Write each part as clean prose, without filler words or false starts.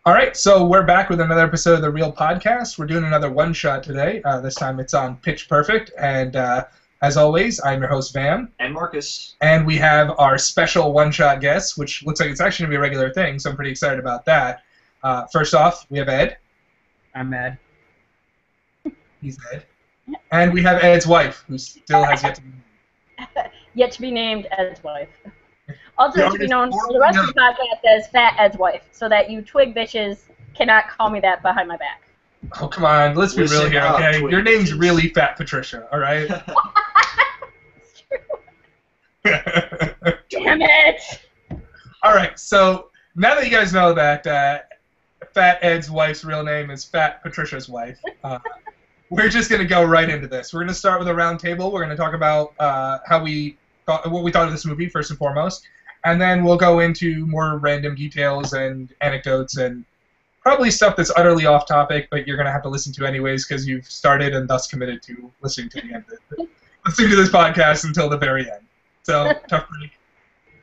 All right, so we're back with another episode of the Real Podcast. We're doing another one-shot today. This time it's on Pitch Perfect, and as always, I'm your host, Van. And Marcus. And we have our special one-shot guest, which looks like it's actually going to be a regular thing, so I'm pretty excited about that. First off, we have Ed. I'm Ed. He's Ed. And we have Ed's wife, who still has yet to be named. Yet to be named Ed's wife. Also to be known for the rest of the podcast as Fat Ed's wife, so that you twig bitches cannot call me that behind my back. Oh, come on. Let's be real here, okay? Your name's bitches. really Fat Patricia, all right? It's true. Damn it! All right, so now that you guys know that Fat Ed's wife's real name is Fat Patricia's wife, we're just going to go right into this. We're going to start with a round table. We're going to talk about what we thought of this movie, first and foremost. And then we'll go into more random details and anecdotes and probably stuff that's utterly off topic, but you're going to have to listen to anyways because you've started and thus committed to listening to the end of it. Listening to this podcast until the very end. So, tough break.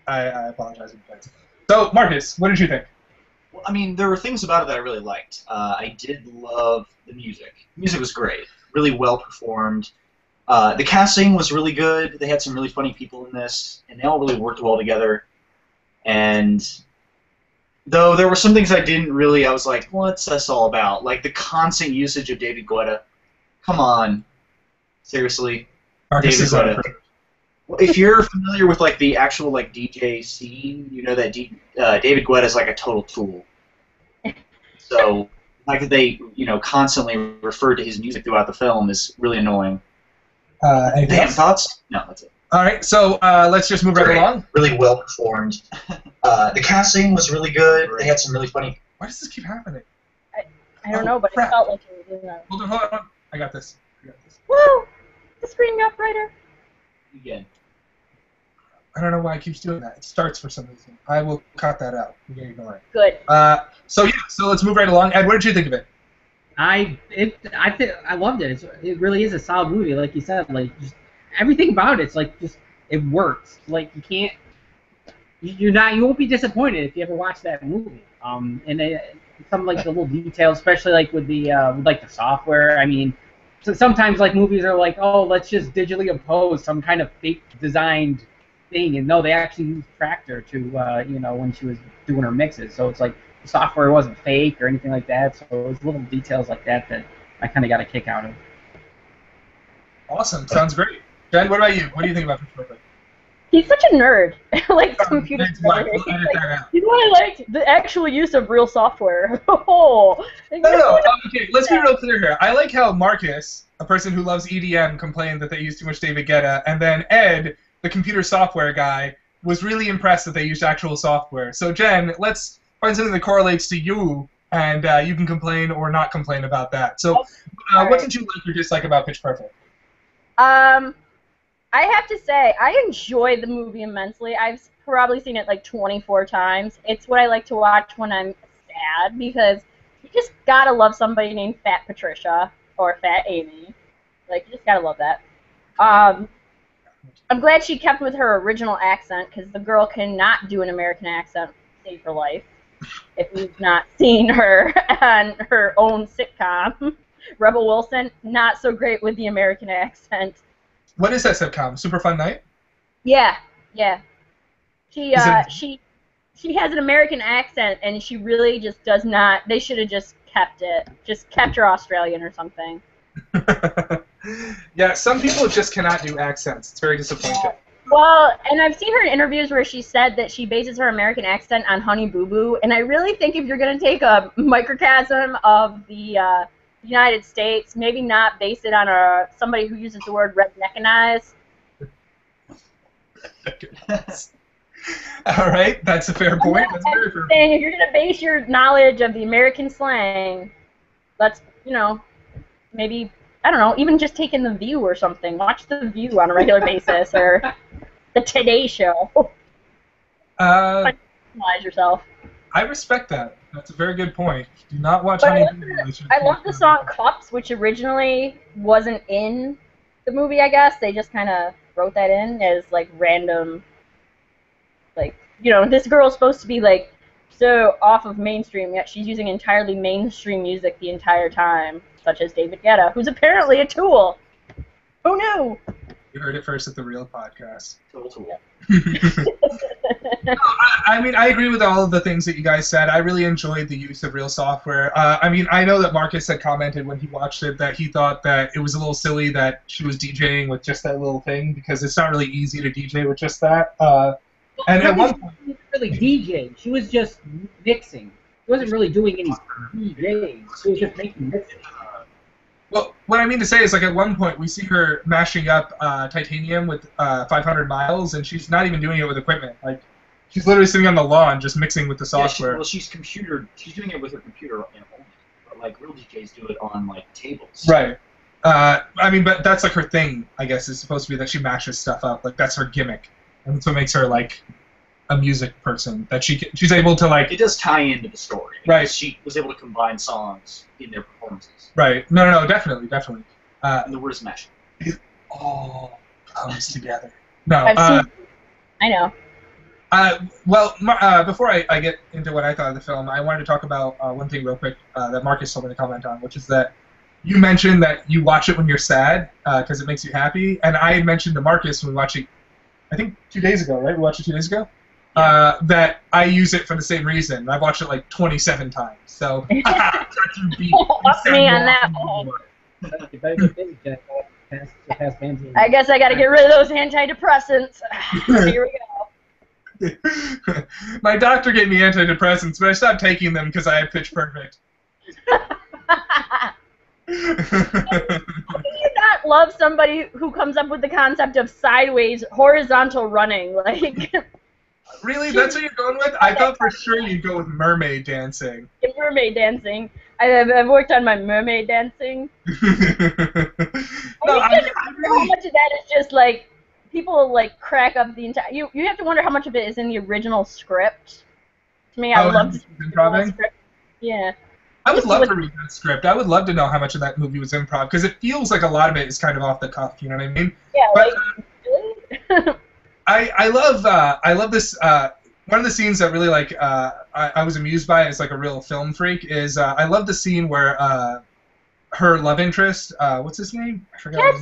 I apologize in advance. So, Marcus, what did you think? Well, I mean, there were things about it that I really liked. I did love the music. The music was great. Really well performed. The casting was really good. They had some really funny people in this, and they all really worked well together. And though there were some things I was like, what's this all about? Like the constant usage of David Guetta. Come on. Seriously. Marcus David is Guetta. Well, if you're familiar with like the actual like DJ scene, you know that David Guetta is like a total tool. So the fact that they constantly refer to his music throughout the film is really annoying. Anything Damn, else? thoughts? No, that's it. All right, so let's just move right along. Really well performed. The casting was really good. They had some really funny. Why does this keep happening? I don't know, but crap. it felt like it was in there. Hold on. I got this. Woo! The screen got brighter. Again. I don't know why it keeps doing that. It starts for some reason. I will cut that out. You can ignore it. Good. So let's move right along. Ed, what did you think of it? I loved it. It really is a solid movie, like you said. Like just everything about it's like it works. Like you won't be disappointed if you ever watch that movie. And some like the little details, especially like with the software. I mean, so sometimes like movies are like, oh, let's just digitally impose some kind of fake designed thing, and no, they actually used Tractor to when she was doing her mixes. So it's like the software wasn't fake or anything like that. So it was little details like that I kind of got a kick out of. Awesome. Sounds great. Jen, what about you? What do you think about Pitch Perfect? He's such a nerd. Like computer Thanks, Mike. nerd. We'll edit that out. You know what I liked? The actual use of real software. Oh. No. Okay, let's be real clear here. I like how Marcus, a person who loves EDM, complained that they used too much David Guetta, and then Ed, the computer software guy, was really impressed that they used actual software. So, Jen, let's find something that correlates to you, and you can complain or not complain about that. So, what did you like or dislike about Pitch Perfect? I have to say, I enjoy the movie immensely. I've probably seen it like 24 times. It's what I like to watch when I'm sad, because you just gotta love somebody named Fat Patricia or Fat Amy. Like, you just gotta love that. I'm glad she kept with her original accent, because the girl cannot do an American accent to save her life. If you've not seen her on her own sitcom, Rebel Wilson, not so great with the American accent. What is that sitcom? Super Fun Night? Yeah. She has an American accent, and she really just does not. They should have just kept it. Just kept her Australian or something. Yeah, some people just cannot do accents. It's very disappointing. Well, and I've seen her in interviews where she said that she bases her American accent on Honey Boo Boo, and I really think if you're going to take a microcosm of the United States, maybe not base it on somebody who uses the word redneckinize. All right, that's a fair point. That's very fair. Saying if you're going to base your knowledge of the American slang, let's, maybe, I don't know, even just take in The View or something. Watch The View on a regular basis, or The Today Show. Normalize yourself. I respect that. That's a very good point. Do not watch Honey Boo Boo. I love the song Cups, which originally wasn't in the movie, I guess. They just kind of wrote that in as, like, random, like, this girl's supposed to be, like, so off of mainstream, yet she's using entirely mainstream music the entire time, such as David Guetta, who's apparently a Tool. Oh no! You heard it first at the Real Podcast. Total. I mean, I agree with all of the things that you guys said. I really enjoyed the use of Real Software. I mean, I know that Marcus had commented when he watched it that he thought that it was a little silly that she was DJing with just that little thing because it's not really easy to DJ with just that. And at one point, she wasn't really DJing. She was just mixing. She wasn't really doing any DJing. She was just making mixes. well, what I mean to say is, like, at one point we see her mashing up Titanium with 500 Miles, and she's not even doing it with equipment. Like, she's literally sitting on the lawn just mixing with the software. She's doing it with her computer only. But like real DJs do it on like tables. Right. I mean, but that's like her thing, I guess, is supposed to be that she mashes stuff up. Like, that's her gimmick. And that's what makes her, like, a music person. That she's able to, like... It does tie into the story. Right. She was able to combine songs in their performances. Right. No, definitely. And the word is mash. It all comes together. No, I know. Before I get into what I thought of the film, I wanted to talk about one thing real quick that Marcus told me to comment on, which is that you mentioned that you watch it when you're sad because it makes you happy, and I had mentioned to Marcus when we watched it, I think 2 days ago, right? We watched it 2 days ago? That I use it for the same reason. I've watched it like 27 times, so... Fuck me on that one. You better get busy, Jack. Pass Benzene. I guess I gotta get rid of those antidepressants. Here we go. My doctor gave me antidepressants, but I stopped taking them because I had Pitch Perfect. How can you not love somebody who comes up with the concept of sideways horizontal running? Like, really? That's what you're going with? I thought for sure you'd go with mermaid dancing. Mermaid dancing. I've worked on my mermaid how much of that is just like people like crack up the entire. You have to wonder how much of it is in the original script. To me, I would love to see the original script. Yeah. I would love to read that script. I would love to know how much of that movie was improv, because it feels like a lot of it is kind of off the cuff. You know what I mean? Yeah. But, Really? I love this. One of the scenes that really I was amused by as like a real film freak is I love the scene where her love interest, what's his name? I forgot.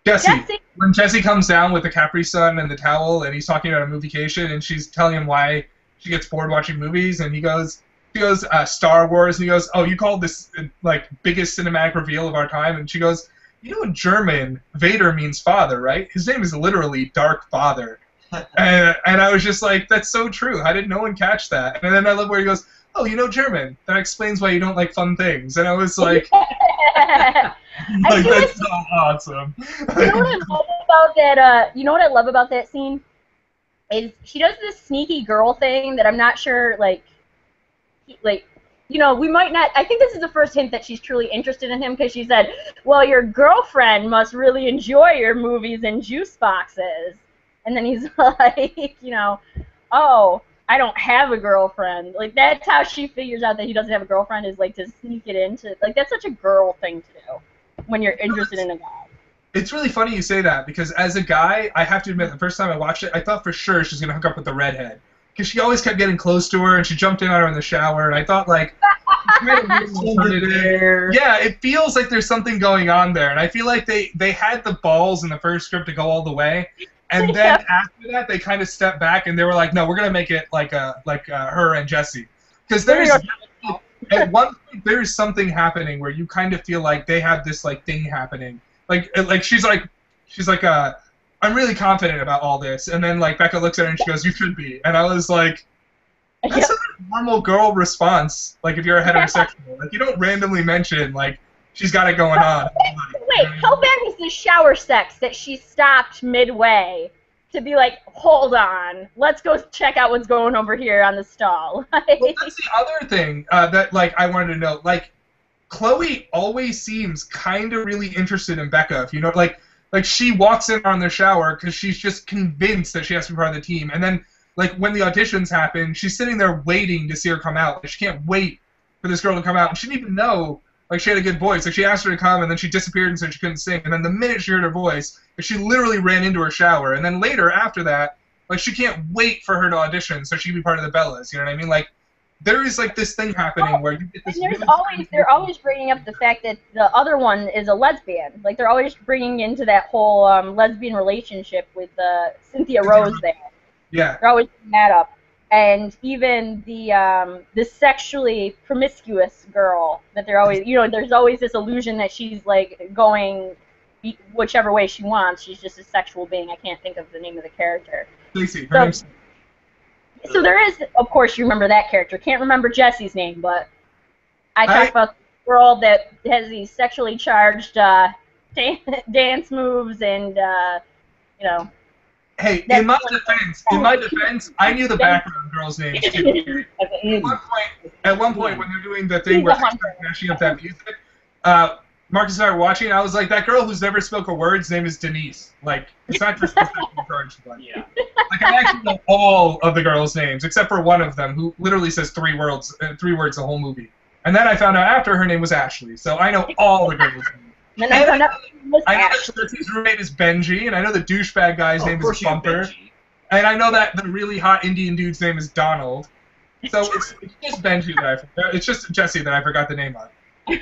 Jesse. When Jesse comes down with the Capri Sun and the towel, and he's talking about a moviecation, and she's telling him why she gets bored watching movies, and he goes, Star Wars, and he goes, oh, you called this like biggest cinematic reveal of our time, and she goes, you know in German, Vader means father, right? His name is literally Dark Father. and I was just like, that's so true. How did no one catch that? And then I love where he goes, oh, you know German. That explains why you don't like fun things. And I was like, that's so awesome. You know what I love about that? You know what I love about that scene is she does this sneaky girl thing that I'm not sure we might not. I think this is the first hint that she's truly interested in him because she said, well, your girlfriend must really enjoy your movies and juice boxes. And then he's like, oh, I don't have a girlfriend. Like, that's how she figures out that he doesn't have a girlfriend, is like to sneak it into, like, that's such a girl thing to do when you're interested in a guy. It's really funny you say that because as a guy, I have to admit, the first time I watched it, I thought for sure she was going to hook up with the redhead. Because she always kept getting close to her, and she jumped in on her in the shower, and I thought, like, yeah, it feels like there's something going on there, and I feel like they had the balls in the first script to go all the way, and then after that, they kind of stepped back, and they were like, no, we're gonna make it like her and Jesse, because there's at one point there's something happening where you kind of feel like they have this like thing happening, like she's like I'm really confident about all this, and then like Becca looks at her and she goes, you should be, and I was like, that's a normal girl response, like if you're a heterosexual, like you don't randomly mention like she's got it going on. Wait, how bad was the shower sex that she stopped midway to be like, hold on, let's go check out what's going over here on the stall? Well, that's the other thing that like I wanted to know, like Chloe always seems kind of really interested in Becca, if you know, like she walks in on the shower because she's just convinced that she has to be part of the team. And then, like, when the auditions happen, she's sitting there waiting to see her come out. She can't wait for this girl to come out. And she didn't even know, like, she had a good voice. Like, she asked her to come, and then she disappeared and said she couldn't sing. And then the minute she heard her voice, she literally ran into her shower. And then later, after that, Like, she can't wait for her to audition so she can be part of the Bellas. You know what I mean? Like, there is like this thing happening where you get this. And they're always bringing up the fact that the other one is a lesbian. Like, they're always bringing into that whole lesbian relationship with Cynthia Rose there. Yeah. They're always bringing that up. And even the sexually promiscuous girl that they're always, there's always this illusion that she's like going whichever way she wants. She's just a sexual being. I can't think of the name of the character. Stacey. Her name's. So there is, of course, you remember that character. Can't remember Jesse's name, but I talked about the girl that has these sexually charged dance moves and, Hey, in my defense, I knew the background girls' names too. At one point, when they're doing the thing where they're mashing up that music, Marcus and I were watching. I was like, that girl who's never spoke a word's name is Denise. Like, it's not just the sexually charged one. Yeah. Like, I actually know all of the girls' names except for one of them, who literally says three words the whole movie. And then I found out after her name was Ashley, so I know all the girls' names. Then I found out I know that Jesse's roommate is Benji, and I know the douchebag guy's name is Bumper, and I know that the really hot Indian dude's name is Donald. So it's just Benji that I forgot. It's just Jesse that I forgot the name of.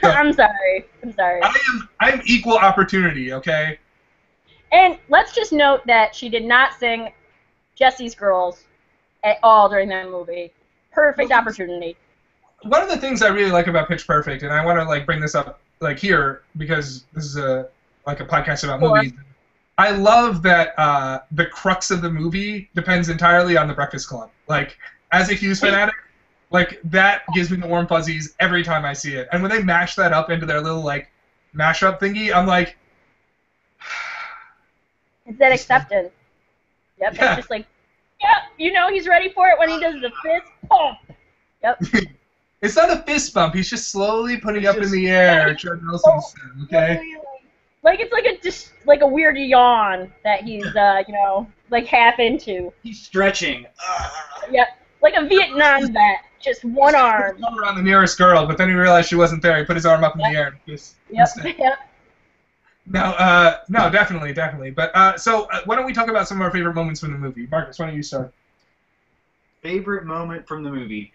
So, I'm sorry. I'm equal opportunity, okay? And let's just note that she did not sing Jesse's Girls at all during that movie. Perfect opportunity. One of the things I really like about Pitch Perfect, and I want to like bring this up like here because this is a podcast about movies. I love that the crux of the movie depends entirely on the Breakfast Club. Like, as a Hughes fanatic, like, that gives me the warm fuzzies every time I see it. And when they mash that up into their little, like, mashup thingy, I'm like... It's that acceptance. Yep, yeah. It's just like, yep, he's ready for it when he does the fist pump. Yep. It's not a fist bump. He's just slowly putting up in the air. Judd Nelson said, okay? Like, it's like a weird yawn that he's, like half into. He's stretching. Yep. Like a Vietnam vet, just one arm. Around the nearest girl, but then he realized she wasn't there. He put his arm up in the air. Yep. No, definitely. But so why don't we talk about some of our favorite moments from the movie? Marcus, why don't you start? Favorite moment from the movie.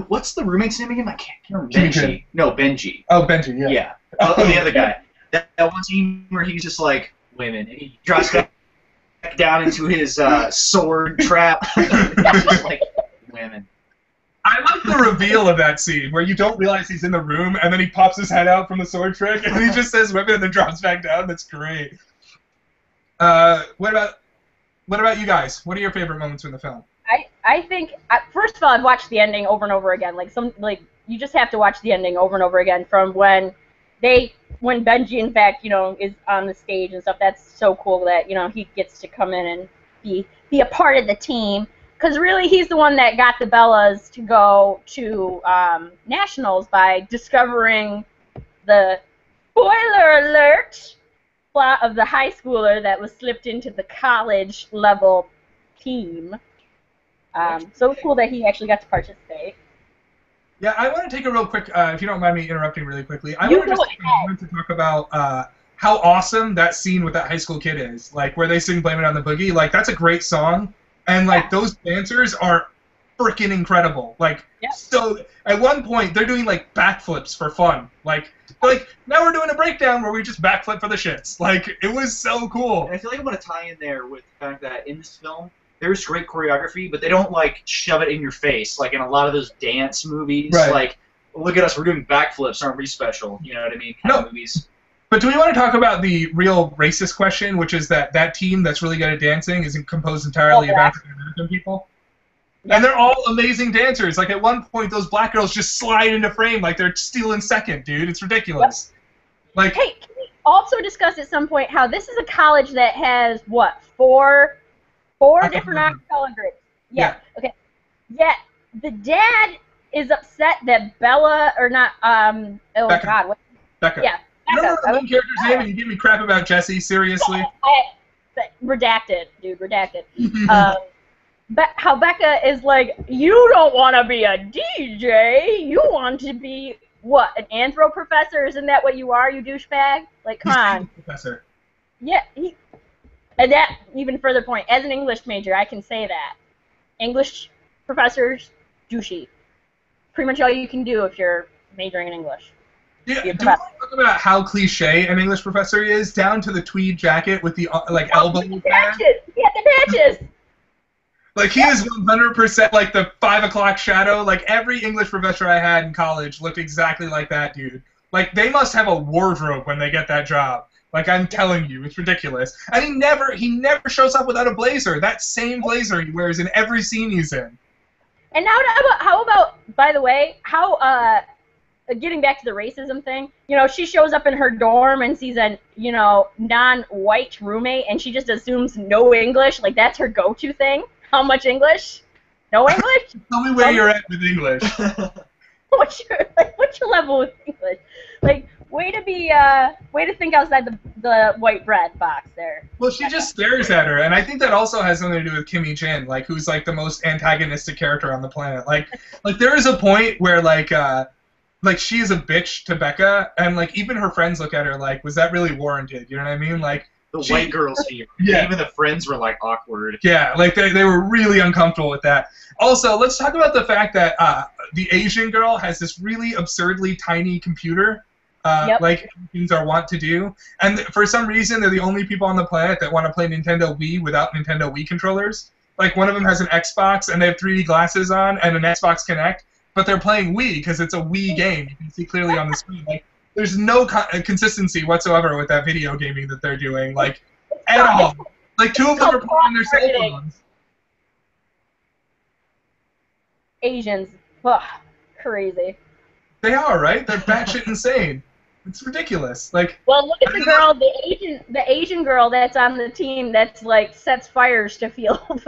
What's the roommate's name again? I can't remember. Benji. No, Benji. Oh, Benji. Yeah. Yeah. The other guy. That one scene where he's just like women, and he drops back down into his sword trap. Just like women. I like the reveal of that scene where you don't realize he's in the room, and then he pops his head out from the sword trick, and he just says women, and then drops back down. That's great. What about you guys? What are your favorite moments from the film? I think first of all, I've watched the ending over and over again. Like you just have to watch the ending over and over again from when Benji, in fact, is on the stage and stuff. That's so cool that, he gets to come in and be a part of the team. Because really, he's the one that got the Bellas to go to nationals by discovering the, spoiler alert, plot of the high schooler that was slipped into the college level team. So cool that he actually got to participate. Yeah, I want to take a real quick, if you don't mind me interrupting really quickly, I want to just take a moment to talk about how awesome that scene with that high school kid is. Like, where they sing Blame It on the Boogie. Like, that's a great song. And, like, those dancers are freaking incredible. Like, so at one point, they're doing, like, backflips for fun. Like, now we're doing a breakdown where we just backflip for the shits. Like, it was so cool. And I feel like I'm going to tie in there with the fact that in this film, there's great choreography, but they don't, like, shove it in your face. Like, in a lot of those dance movies, like, look at us, we're doing backflips, aren't we special? You know what I mean? Kind of movies. But do we want to talk about the real racist question, which is that team that's really good at dancing is composed entirely of African American people? Yeah. And they're all amazing dancers. Like, at one point, those black girls just slide into frame like they're stealing second, dude. It's ridiculous. Yep. Like, hey, can we also discuss at some point how this is a college that has, what, four different color groups? Yeah. Okay. Yet, the dad is upset that Bella, or not, Becca. God. What? Becca. Yeah. You don't know the main character's name and you give me crap about Jesse? Seriously? Redacted, dude. Redacted. How Becca is like, you don't want to be a DJ. You want to be, what, an anthro professor? Isn't that what you are, you douchebag? Like, come on. Professor. Yeah. And that, even further point, as an English major, I can say that. English professors, douchey. Pretty much all you can do if you're majoring in English. Yeah, do you want to talk about how cliche an English professor is, down to the tweed jacket with the elbow patches. He had the patches. Like, he is 100% like the 5 o'clock shadow. Like, every English professor I had in college looked exactly like that dude. Like, they must have a wardrobe when they get that job. Like, I'm telling you, it's ridiculous. And he never shows up without a blazer. That same blazer he wears in every scene he's in. And now, how about, by the way, getting back to the racism thing, she shows up in her dorm and sees a, non-white roommate, and she just assumes no English. Like, that's her go-to thing. How much English? No English? Tell me where you're at with English. What's your level with English? Like, way to think outside the white bread box there. Well, she just stares at her, and I think that also has something to do with Kimmy Jin, like, who's like the most antagonistic character on the planet. Like there is a point where like she is a bitch to Becca, and like even her friends look at her like, was that really warranted? You know what I mean? Like, the white girls here. Yeah. Even the friends were like awkward. Yeah, like they were really uncomfortable with that. Also, let's talk about the fact that the Asian girl has this really absurdly tiny computer, like Asians are wont to do. And for some reason, they're the only people on the planet that want to play Nintendo Wii without Nintendo Wii controllers. Like, one of them has an Xbox, and they have 3D glasses on, and an Xbox Kinect, but they're playing Wii because it's a Wii game. You can see clearly on the screen. Like, there's no consistency whatsoever with that video gaming that they're doing, like, at all. Like, 2 of them are playing their cell phones. Asians, ugh, crazy. They are, right? They're batshit insane. It's ridiculous. Like, well, look at the girl, the Asian girl that's on the team that's like sets fires to feel.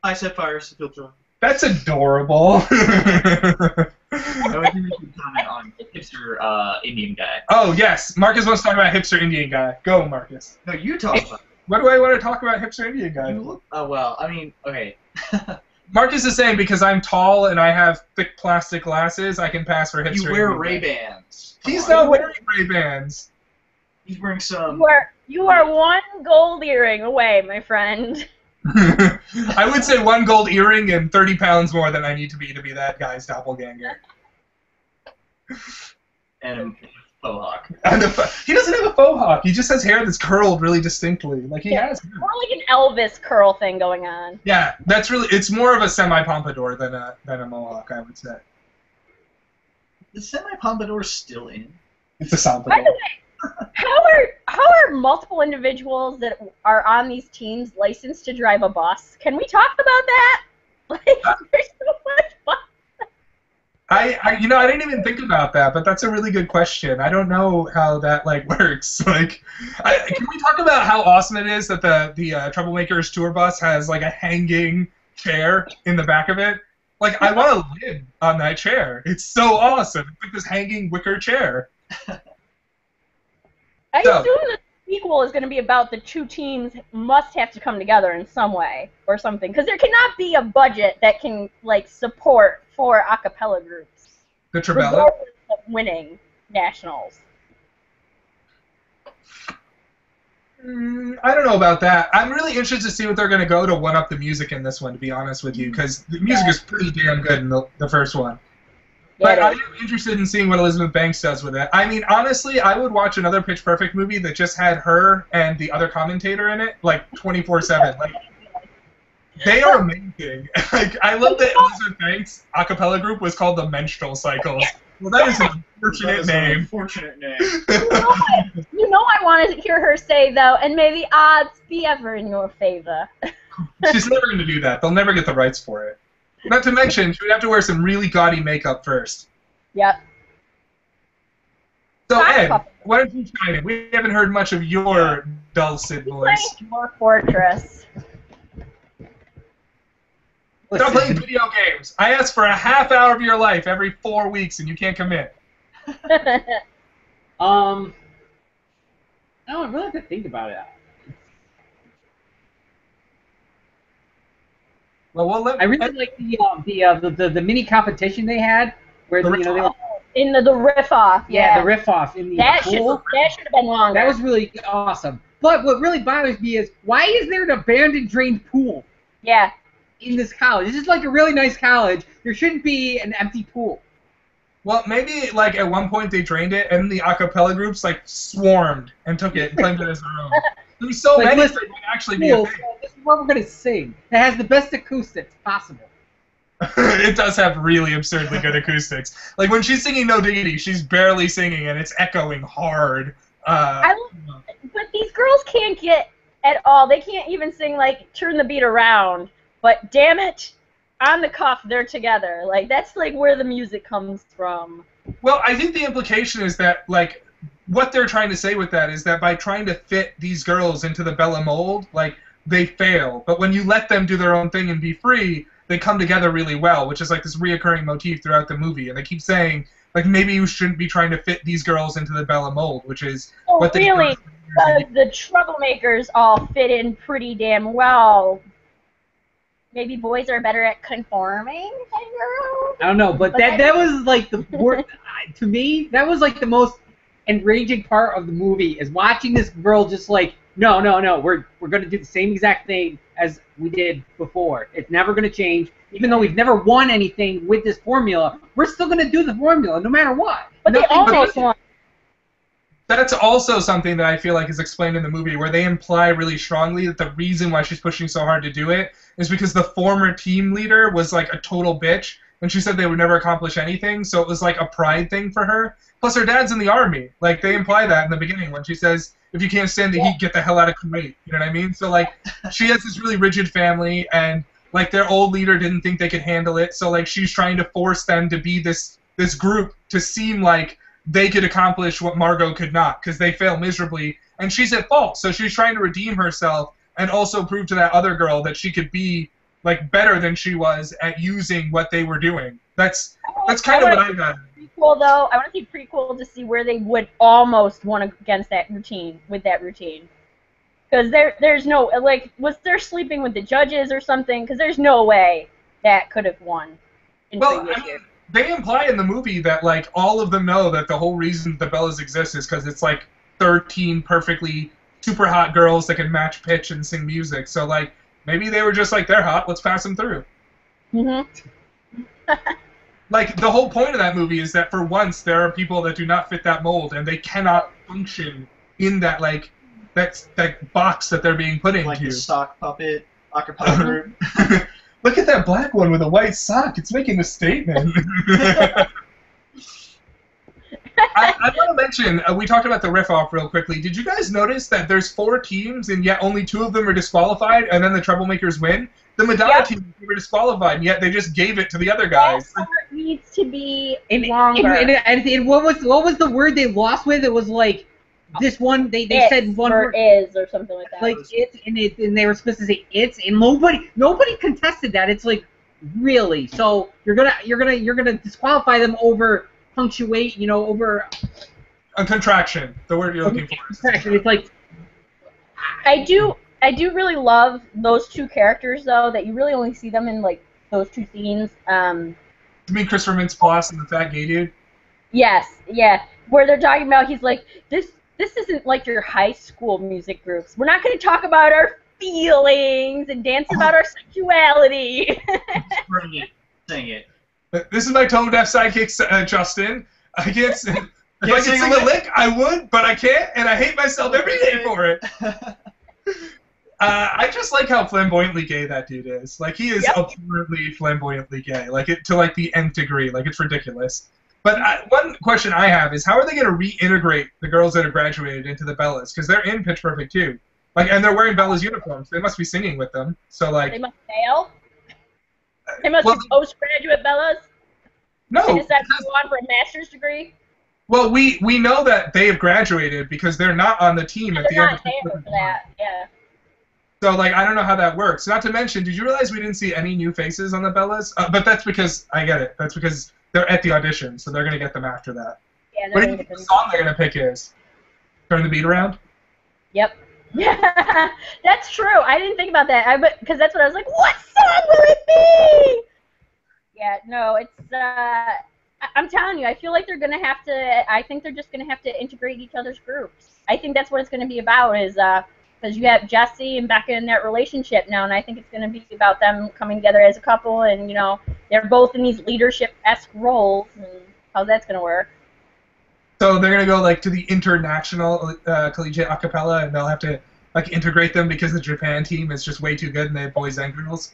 I set fires to feel joy. That's adorable. I was going to comment on hipster Indian guy. Oh, yes. Marcus wants to talk about hipster Indian guy. Go, Marcus. No, you talk about it. What do I want to talk about hipster Indian guy? Well, I mean, okay. Marcus is saying because I'm tall and I have thick plastic glasses, I can pass for hipster. You wear Ray-Bans. He's not wearing Ray-Bans. He's wearing some... You are one gold earring away, my friend. I would say 1 gold earring and 30 pounds more than I need to be that guy's doppelganger. And a faux hawk. He doesn't have a faux hawk. He just has hair that's curled really distinctly. Like, he has. More like an Elvis curl thing going on. Yeah, that's really. It's more of a semi-pompadour than a mohawk, I would say. The semi-pompadour's still in. It's a pompadour. By the way, how are multiple individuals that are on these teams licensed to drive a bus? Can we talk about that? Like, there's so much fun. I didn't even think about that, but that's a really good question. I don't know how that works. Like, can we talk about how awesome it is that the Troublemakers tour bus has like a hanging chair in the back of it? Like, I want to live on that chair. It's so awesome. It's like this hanging wicker chair. I assume the sequel is going to be about the 2 teams must have to come together in some way or something, because there cannot be a budget that can support 4 a cappella groups. The Trebella? Regardless of winning nationals. I don't know about that. I'm really interested to see what they're going to go to one-up the music in this one, to be honest with you, because the music is pretty damn good in the first one. But I am interested in seeing what Elizabeth Banks does with it. I mean, honestly, I would watch another Pitch Perfect movie that just had her and the other commentator in it, 24/7. Like, they are amazing. Like, I love that Elizabeth Banks' a cappella group was called the Menstrual Cycles. Well, that is an unfortunate name. Unfortunate name. You know I want to hear her say, though, and may the odds be ever in your favor. She's never going to do that. They'll never get the rights for it. Not to mention, she would have to wear some really gaudy makeup first. Yep. So, Ed, why don't you chime in? We haven't heard much of your dulcet voice. Your fortress. Stop playing video games. I ask for a half hour of your life every 4 weeks, and you can't commit. I don't really have to think about it. Well, I really like the mini competition they had, where they in the riff off. Yeah, the riff off in the that pool. That should have been longer. That was really awesome. But what really bothers me is, why is there an abandoned drained pool? Yeah. In this college. This is like a really nice college. There shouldn't be an empty pool. Well, maybe like at one point they drained it, and the a cappella groups like swarmed and took it and claimed it as their own. There's so Like, many listen, that would actually be a Cool. thing. This is what we're gonna sing. It has the best acoustics possible. It does have really absurdly good acoustics. Like when she's singing No Diggity, she's barely singing and it's echoing hard. But these girls can't get at all. They can't even sing like Turn the Beat Around. But damn it, on the cuff they're together. Like that's like where the music comes from. Well, I think the implication is that like what they're trying to say with that is that by trying to fit these girls into the Bella mold, like they fail. But when you let them do their own thing and be free, they come together really well, which is like this reoccurring motif throughout the movie. And they keep saying, like, maybe you shouldn't be trying to fit these girls into the Bella mold, which is what they really, the troublemakers all fit in pretty damn well. Maybe boys are better at conforming than girls? I don't know, but that was like the worst. To me, that was like the most enraging part of the movie, is watching this girl just like, no, we're going to do the same exact thing as we did before. It's never going to change. Even though we've never won anything with this formula, we're still going to do the formula no matter what. But they almost won. That's also something that I feel like is explained in the movie, where they imply really strongly that the reason why she's pushing so hard to do it is because the former team leader was like a total bitch, and she said they would never accomplish anything, so it was like a pride thing for her. Plus, her dad's in the army. Like, they imply that in the beginning when she says, if you can't stand the heat, get the hell out of Kuwait. You know what I mean? So, like, she has this really rigid family, and, like, their old leader didn't think they could handle it, so, like, she's trying to force them to be this group to seem like they could accomplish what Margot could not, because they fail miserably, and she's at fault. So she's trying to redeem herself and also prove to that other girl that she could be like better than she was at using what they were doing. That's kind of what I got. Prequel though, I want to see prequel to see where they would almost won against that routine because there's no like, was there sleeping with the judges or something? Because there's no way that could have won. Well, I mean, they imply in the movie that like all of them know that the whole reason the Bellas exist is because it's like 13 perfectly super hot girls that can match pitch and sing music. So like maybe they were just like, they're hot, let's pass them through. Like the whole point of that movie is that for once there are people that do not fit that mold and they cannot function in that like that box that they're being put into. Like the sock puppet acapella group. Look at that black one with a white sock. It's making a statement. I want to mention, we talked about the riff-off real quickly. Did you guys notice that there's 4 teams and yet only 2 of them are disqualified and then the troublemakers win? The Madonna team were disqualified and yet they just gave it to the other guys. That part needs to be longer. And what was the word they lost with? It was like, this one, they said one word. Is or something like that. Like and they were supposed to say it's, and nobody contested that. It's like, really? So you're gonna disqualify them over punctuate, over a contraction. The word you're looking for. Contraction. It's like, I do really love those 2 characters though, that you really only see them in like those 2 scenes. You mean Christopher Mintz-Plasse and the fat gay dude? Yes, yeah. Where they're talking about, he's like, this isn't like your high school music groups. We're not going to talk about our feelings and dance about our sexuality. Sing it. This is my tone deaf sidekick, Justin. I can't sing. If I could sing a lick, I would, but I can't, and I hate myself every day for it. I just like how flamboyantly gay that dude is. Like, he is absurdly flamboyantly gay. Like, to like the nth degree. Like, it's ridiculous. But one question I have is, how are they going to reintegrate the girls that have graduated into the Bellas? Because they're in Pitch Perfect too, like, and they're wearing Bella's uniforms. They must be singing with them. So like, they must fail. They must be postgraduate Bellas. No. They decided to go on for a master's degree. Well, we know that they have graduated because they're not on the team at the end of Pitch Perfect. Yeah. So like, I don't know how that works. Not to mention, did you realize we didn't see any new faces on the Bellas? But that's because I get it. That's because they're at the audition, so they're going to get them after that. Yeah, what do you think the song they're going to pick is? Turn the Beat Around? Yep. Yeah, that's true. I didn't think about that. Because that's what I was like, what song will it be? Yeah, no, it's, I'm telling you, I feel like they're gonna have to. I think they're just gonna have to integrate each other's groups. I think that's what it's gonna be about. Is because you have Jesse and Becca in that relationship now, and I think it's gonna be about them coming together as a couple, and they're both in these leadership-esque roles, and how that's gonna work. So they're gonna go like to the international collegiate acapella, and they'll have to like integrate them because the Japan team is just way too good, and they have boys and girls.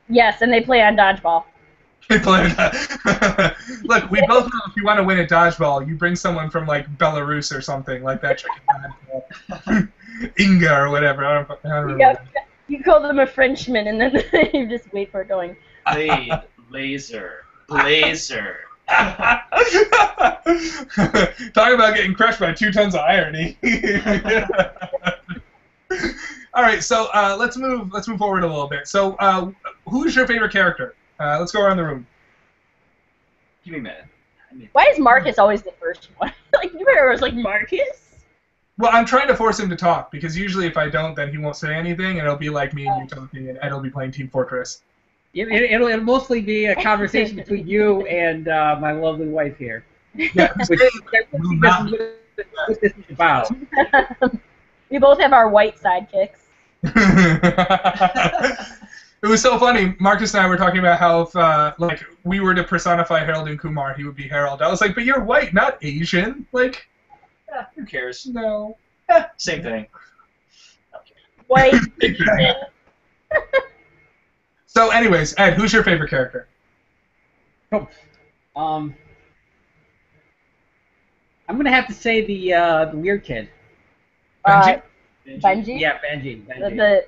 Yes, and they play on dodgeball. Look, we both know if you want to win at dodgeball, you bring someone from like Belarus or something like that. Inga or whatever. I don't remember. You call them a Frenchman, and then you just wait for it going. Blade, laser, blazer. Talk about getting crushed by 2 tons of irony. All right, so let's move forward a little bit. So, who's your favorite character? Let's go around the room. Give me a minute. Why is Marcus always the first one? Like you were always like Marcus. Well, I'm trying to force him to talk because usually if I don't, then he won't say anything, and it'll be like me and you talking, and Ed will be playing Team Fortress. It'll mostly be a conversation between you and my lovely wife here. Yeah, What this is about. We both have our white sidekicks. It was so funny. Marcus and I were talking about how if like we were to personify Harold and Kumar, he would be Harold. I was like, but you're white, not Asian. Like, Who cares? no. Same thing. White. So, anyways, Ed, who's your favorite character? I'm gonna have to say the weird kid. Benji? Benji. Yeah, Benji.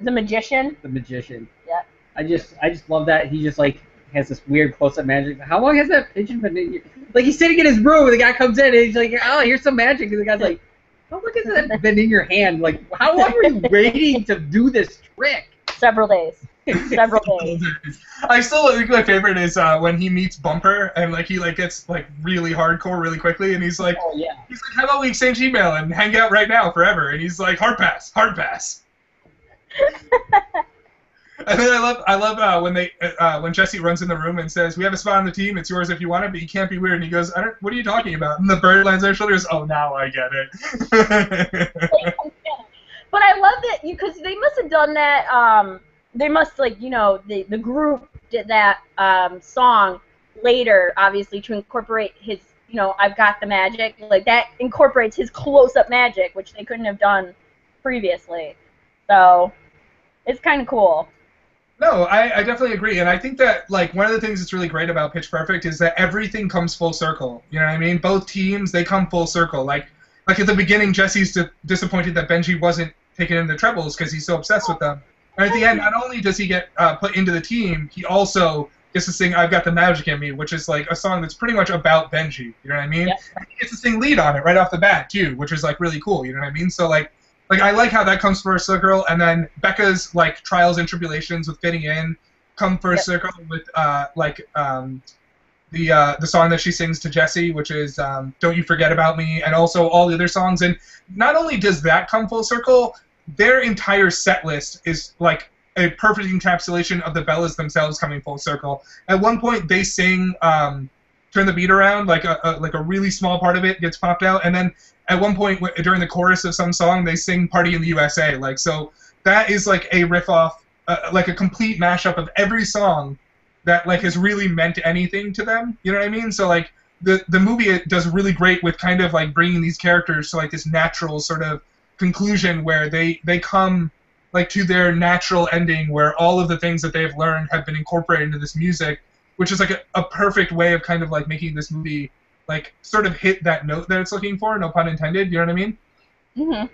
The magician. The magician. Yeah. I just love that he just like has this weird close-up magic. How long has that pigeon been in here? Like he's sitting in his room, and the guy comes in, and he's like, "Oh, here's some magic," and the guy's like, "How long has that been in your hand? Like, how long were you waiting to do this trick?" Several days. Several days. I still think my favorite is when he meets Bumper and like he like gets like really hardcore really quickly, and he's like, Oh yeah. he's like, how about we exchange email and hang out right now forever? And he's like, hard pass. And then I love when Jesse runs in the room and says, we have a spot on the team, it's yours if you want it, but you can't be weird. And he goes, what are you talking about? And the bird lands on his shoulders. Oh, now I get it. But I love that because they must have done that. They must the group did that song later, obviously, to incorporate his I've got the magic, like that incorporates his close-up magic, which they couldn't have done previously. So it's kind of cool. No, I definitely agree, and I think that like one of the things that's really great about Pitch Perfect is that everything comes full circle. You know what I mean? Both teams, they come full circle. Like at the beginning, Jesse's disappointed that Benji wasn't taken into the trebles because he's so obsessed with them. And at the end, not only does he get put into the team, he also gets to sing "I've Got the Magic in Me," which is like a song that's pretty much about Benji. You know what I mean? Yep. And he gets to sing lead on it right off the bat too, which is like really cool. You know what I mean? So like I like how that comes first circle, and then Becca's like trials and tribulations with fitting in come first circle with the song that she sings to Jesse, which is "Don't You Forget About Me," and also all the other songs. And not only does that come full circle, their entire set list is like a perfect encapsulation of the Bellas themselves coming full circle. At one point, they sing "Turn the Beat Around," like a really small part of it gets popped out, and then at one point during the chorus of some song, they sing "Party in the USA." Like, so that is like a riff off, like a complete mashup of every song that like has really meant anything to them. You know what I mean? So like the movie, it does really great with kind of like bringing these characters to like this natural sort of conclusion where they come like to their natural ending where all of the things that they've learned have been incorporated into this music, which is like a perfect way of kind of like making this movie like sort of hit that note that it's looking for, no pun intended, you know what I mean? Mm-hmm.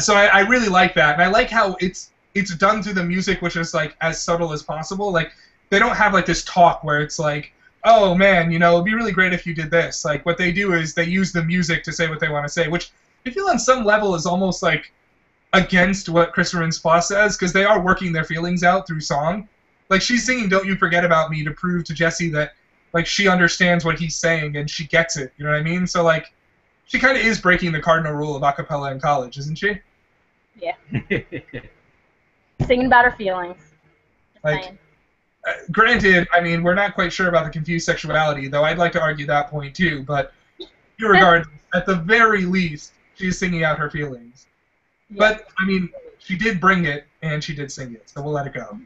So I really like that, and I like how it's done through the music, which is like as subtle as possible. Like they don't have like this talk where it's like, oh man, it'd be really great if you did this. Like what they do is they use the music to say what they want to say, which I feel on some level is almost like against what Christopher Mintz-Plasse says, because they are working their feelings out through song. Like she's singing "Don't You Forget About Me" to prove to Jesse that like she understands what he's saying and she gets it. You know what I mean? So like she kind of is breaking the cardinal rule of a cappella in college, isn't she? Yeah. Singing about her feelings. Just Like, saying. Granted, I mean, we're not quite sure about the confused sexuality, though I'd like to argue that point too, but regardless, at the very least, she's singing out her feelings. Yeah. But, I mean, she did bring it, and she did sing it, so we'll let it go.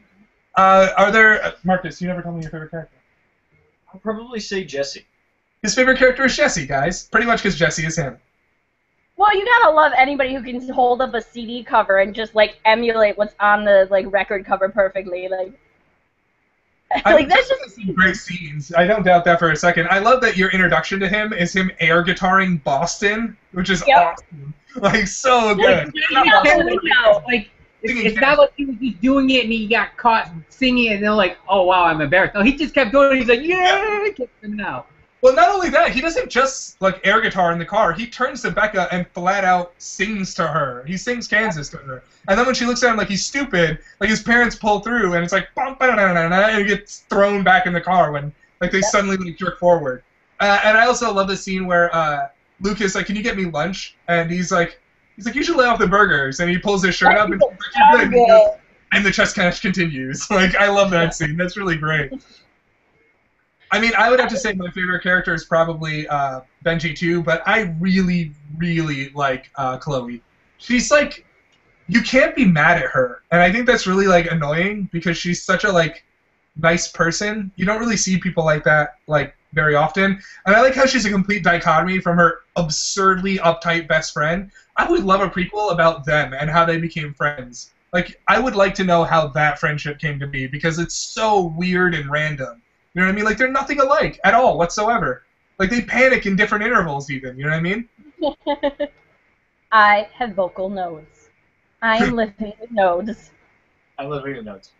Are there... Marcus, you never told me your favorite character. I'll probably say Jesse. His favorite character is Jesse, guys. Pretty much because Jesse is him. Well, you gotta love anybody who can hold up a CD cover and just like emulate what's on the like record cover perfectly. Like, like that's just some great scenes. I don't doubt that for a second. I love that your introduction to him is him air guitaring Boston, which is awesome. Like, so good. Like, it's not like he was just doing it and he got caught singing it and they're like, oh wow, I'm embarrassed. No, he just kept doing it. He's like, yeah, kept him out. Well, not only that, he doesn't just like air guitar in the car. He turns to Becca and flat out sings to her. He sings Kansas to her. And then when she looks at him like he's stupid, like his parents pull through and it's like bum, and he gets thrown back in the car when like they suddenly like, jerk forward. And I also love the scene where Luke is like, "Can you get me lunch?" And he's like, "You should lay off the burgers." And he pulls his shirt up and he's like, "Good." And the chest catch continues. Like, I love that scene. That's really great. I mean, I would have to say my favorite character is probably Benji too, but I really, really like Chloe. She's like, you can't be mad at her, and I think that's really like annoying because she's such a like nice person. You don't really see people like that like very often, and I like how she's a complete dichotomy from her absurdly uptight best friend. I would love a prequel about them and how they became friends. Like, I would like to know how that friendship came to be because it's so weird and random. You know what I mean? Like, they're nothing alike at all whatsoever. Like, they panic in different intervals even. You know what I mean? I have vocal nodes. I am living with nodes. I love reading notes.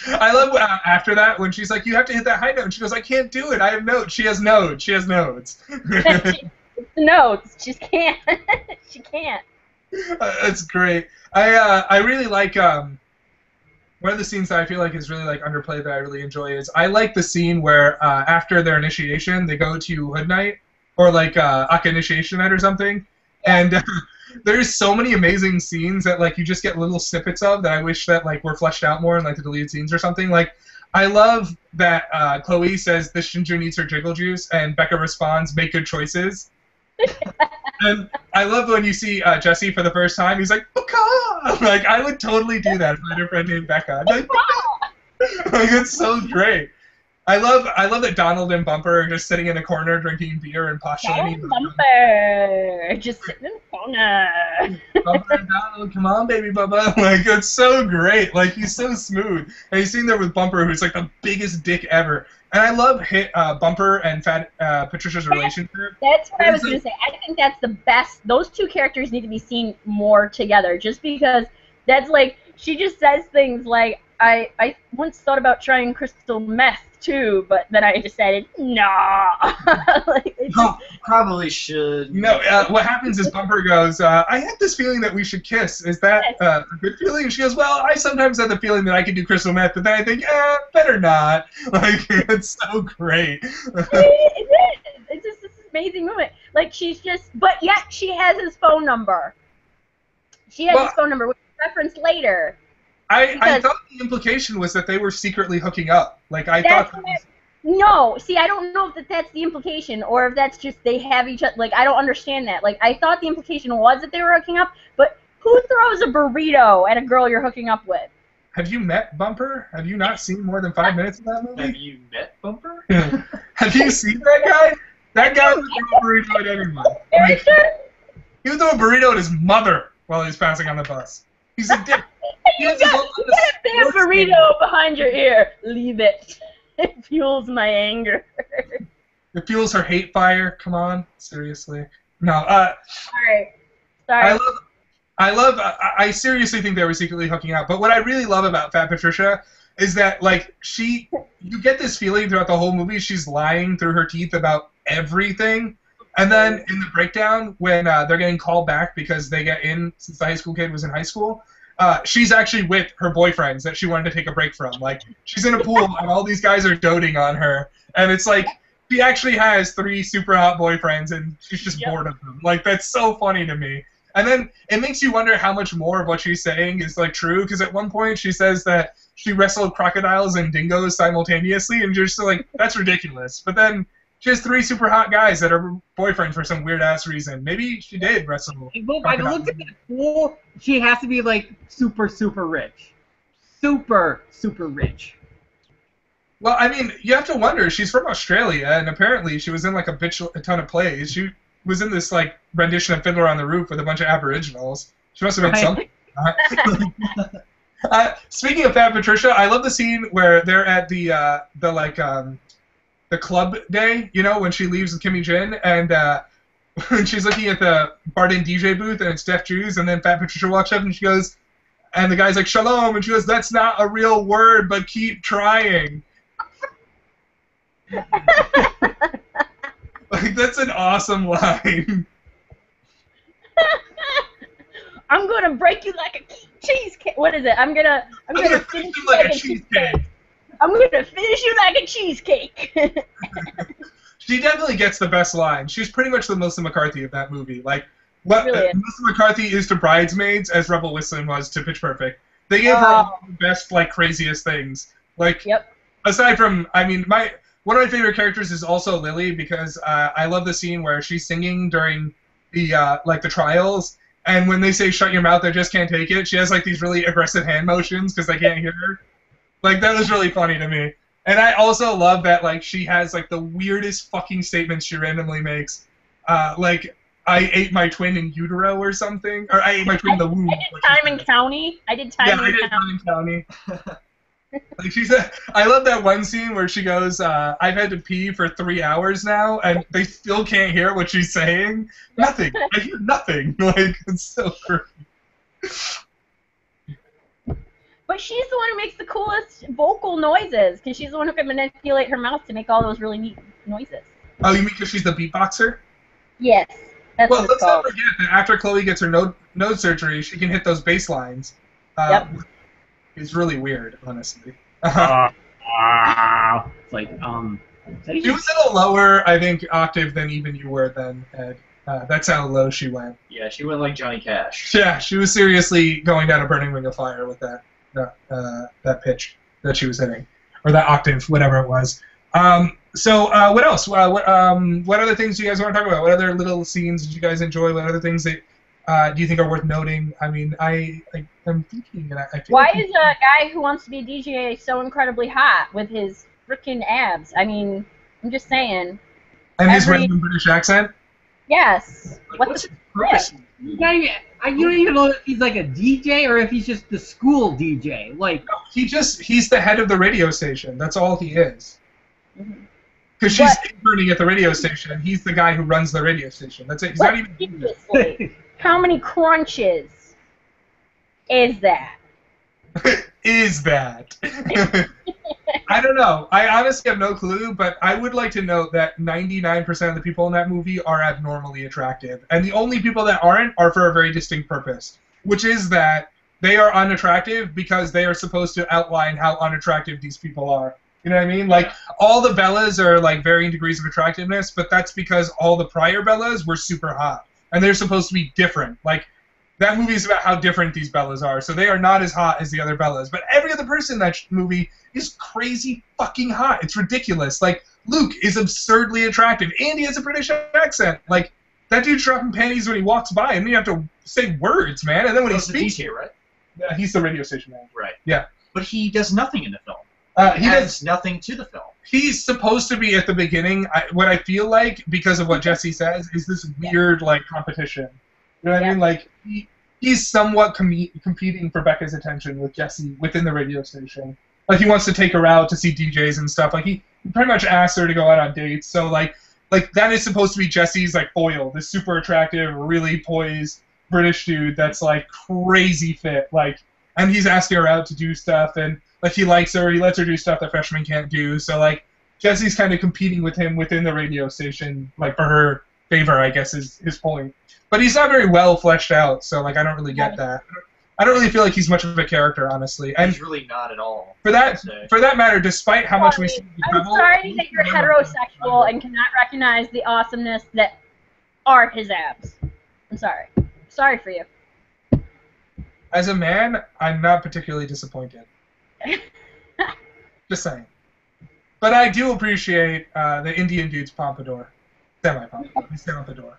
I love after that when she's like, you have to hit that high note. And she goes, I can't do it. I have nodes. She has nodes. She has nodes. It's the nodes. She can't. She can't. That's great. I really like... one of the scenes that I feel like is really like underplayed that I really enjoy is I like the scene where after their initiation they go to Hood Night or like Aka Initiation Night or something, and there's so many amazing scenes that like you just get little snippets of that I wish that like were fleshed out more in like the deleted scenes or something. Like I love that Chloe says this Shinju needs her jiggle juice and Becca responds, make good choices. And I love when you see Jesse for the first time. He's like, Becca! Like, I would totally do that if I had a friend named Becca. I'd be like, Becca! Like, it's so great. I love that Donald and Bumper are just sitting in a corner drinking beer and postulating. Bumper! Just sitting in the corner. Bumper and Donald, come on, baby Bubba. Like, it's so great. Like, he's so smooth. And he's sitting there with Bumper, who's like the biggest dick ever. And I love Bumper and Fat Patricia's relationship. That's what I was going to say. I think that's the best. Those two characters need to be seen more together just because that's like, she just says things like, I once thought about trying crystal meth too, but then I decided, nah. Like, No, probably should. No, what happens is Bumper goes, I had this feeling that we should kiss. Is that a good feeling? And she goes, well, I sometimes have the feeling that I could do crystal meth, but then I think, better not. Like, it's so great. It is. It's just this amazing moment. Like, she's just, but yet she has his phone number. She has his phone number, which is referenced later. I thought the implication was that they were secretly hooking up. Like, I thought... No, see, I don't know if that's the implication, or if that's just they have each other. Like, I don't understand that. Like, I thought the implication was that they were hooking up, but who throws a burrito at a girl you're hooking up with? Have you met Bumper? Have you not seen more than 5 minutes of that movie? Have you met Bumper? Have you seen that guy? That guy would throw a burrito at anyone. Very sure. He would throw a burrito at his mother while he was passing on the bus. He's a dick. You got a big burrito behind your ear. Leave it. It fuels my anger. It fuels her hate fire. Come on, seriously. No. Sorry. I seriously think they were secretly hooking up. But what I really love about Fat Patricia is that, like, you get this feeling throughout the whole movie she's lying through her teeth about everything. And then in the breakdown, when they're getting called back because they get in since the high school kid was in high school, she's actually with her boyfriends that she wanted to take a break from. Like, she's in a pool and all these guys are doting on her. And it's like, she actually has 3 super hot boyfriends and she's just bored of them. Like, that's so funny to me. And then it makes you wonder how much more of what she's saying is, like, true. Because at one point she says that she wrestled crocodiles and dingoes simultaneously, and you're just like, that's ridiculous. But then she has 3 super hot guys that are boyfriends for some weird ass reason. Maybe she did wrestle. If I looked at the pool, she has to be like super, super rich. Super, super rich. Well, I mean, you have to wonder. She's from Australia, and apparently she was in like a ton of plays. She was in this like rendition of Fiddler on the Roof with a bunch of Aboriginals. She must have been something. Speaking of Fat Patricia, I love the scene where they're at the club day, you know, when she leaves with Kimmy Jin, and when she's looking at the Barden DJ booth, and it's Deaf Jews, and then Fat Patricia walks up and she goes, and the guy's like, "Shalom," and she goes, "That's not a real word, but keep trying." Like, that's an awesome line. I'm gonna break you like a cheesecake. What is it? I'm gonna finish you like a cheesecake. I'm gonna finish you like a cheesecake. She definitely gets the best line. She's pretty much the Melissa McCarthy of that movie. Like, what Really Melissa McCarthy is to Bridesmaids as Rebel Wilson was to Pitch Perfect. They gave her all the best, like, craziest things. Like, Yep. aside from, I mean, one of my favorite characters is also Lily, because I love the scene where she's singing during the trials, and when they say "shut your mouth, I just can't take it," she has like these really aggressive hand motions because they can't hear her. Like, that was really funny to me. And I also love that, like, she has like the weirdest fucking statements she randomly makes, like, "I ate my twin in utero" or something, or "I ate my twin in the womb." I did time in county. I did time in county. Like, I love that one scene where she goes, "I've had to pee for 3 hours now, and they still can't hear what she's saying. Nothing. I hear nothing." Like, it's so perfect. But she's the one who makes the coolest vocal noises, because she's the one who can manipulate her mouth to make all those really neat noises. Oh, you mean because she's the beatboxer? Yes, that's Well, what let's it's not called. forget that after Chloe gets her nose surgery, she can hit those bass lines. Yep. It's really weird, honestly. It's like, She was in a lower, I think, octave than even you were then, Ed. That's how low she went. Yeah, she went like Johnny Cash. Yeah, she was seriously going down a burning ring of fire with that pitch that she was hitting, or that octave, whatever it was. So what else? What other things do you guys want to talk about? What other little scenes did you guys enjoy? What other things that do you think are worth noting? I mean, I'm thinking that I feel Why like is a guy who wants to be a DJ so incredibly hot with his freaking abs? I mean, I'm just saying. and his random British accent? Yes. Like, What what's the his purpose? you don't even know if he's like a DJ or if he's just the school DJ. Like, He's the head of the radio station. That's all he is. Mhm. Because she's interning at the radio station, and he's the guy who runs the radio station. That's it. He's not even. Seriously, how many crunches is that? Is that? I don't know. I honestly have no clue, but I would like to note that 99% of the people in that movie are abnormally attractive. And the only people that aren't are for a very distinct purpose, which is that they are unattractive because they are supposed to outline how unattractive these people are. You know what I mean? Like, all the Bellas are, like, varying degrees of attractiveness, but that's because all the prior Bellas were super hot. And they're supposed to be different. Like, that movie is about how different these Bellas are. So they are not as hot as the other Bellas. But every other person in that movie is crazy fucking hot. It's ridiculous. Like, Luke is absurdly attractive. And he has a British accent. Like, that dude's dropping panties when he walks by, and then you have to say words, man. And then when he He's the speaks... DJ, right? He's the radio station manager. Right. Yeah. But he does nothing in the film. He adds nothing to the film. He's supposed to be at the beginning. What I feel like, because of what Jesse says, is this weird, like, competition. You know what I mean? Like, he's somewhat competing for Becca's attention with Jesse within the radio station. Like, he wants to take her out to see DJs and stuff. Like, he pretty much asked her to go out on dates. So, like that is supposed to be Jesse's, like, foil. This super attractive, really poised British dude that's, like, crazy fit. Like, and he's asking her out to do stuff, and, like, he likes her. He lets her do stuff that freshmen can't do. So, like, Jesse's kind of competing with him within the radio station, like, for her favor, I guess, is his point. But he's not very well fleshed out, so, like, I don't really get that. I don't really feel like he's much of a character, honestly. And He's really not at all. for that matter, despite how much we see I'm sorry that you're heterosexual and cannot recognize the awesomeness that are his abs. I'm sorry. Sorry for you. As a man, I'm not particularly disappointed. Just saying. But I do appreciate the Indian dude's pompadour. Semi-pompadour. He's pompadour.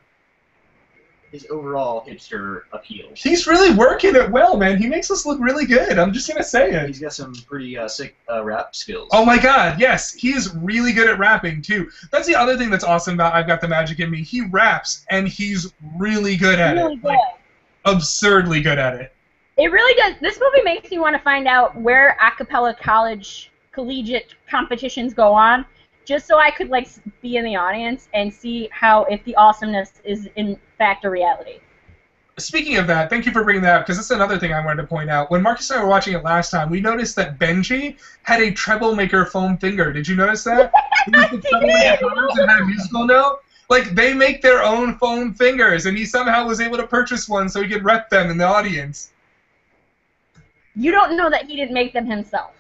His overall hipster appeal. He's really working it well, man. He makes us look really good. I'm just going to say it. He's got some pretty sick rap skills. Oh my god, yes. He is really good at rapping, too. That's the other thing that's awesome about I've Got the Magic in Me. He raps, and he's really good at Really it. good. Like, absurdly good at it. It really does. This movie makes me want to find out where a cappella collegiate competitions go on, just so I could like be in the audience and see how if the awesomeness is in fact a reality. Speaking of that, thank you for bringing that up, because that's another thing I wanted to point out. When Marcus and I were watching it last time, we noticed that Benji had a treble maker foam finger. Did you notice that? It was the treble maker foams and had a musical note. Like, they make their own foam fingers, and he somehow was able to purchase one so he could rep them in the audience. You don't know that he didn't make them himself.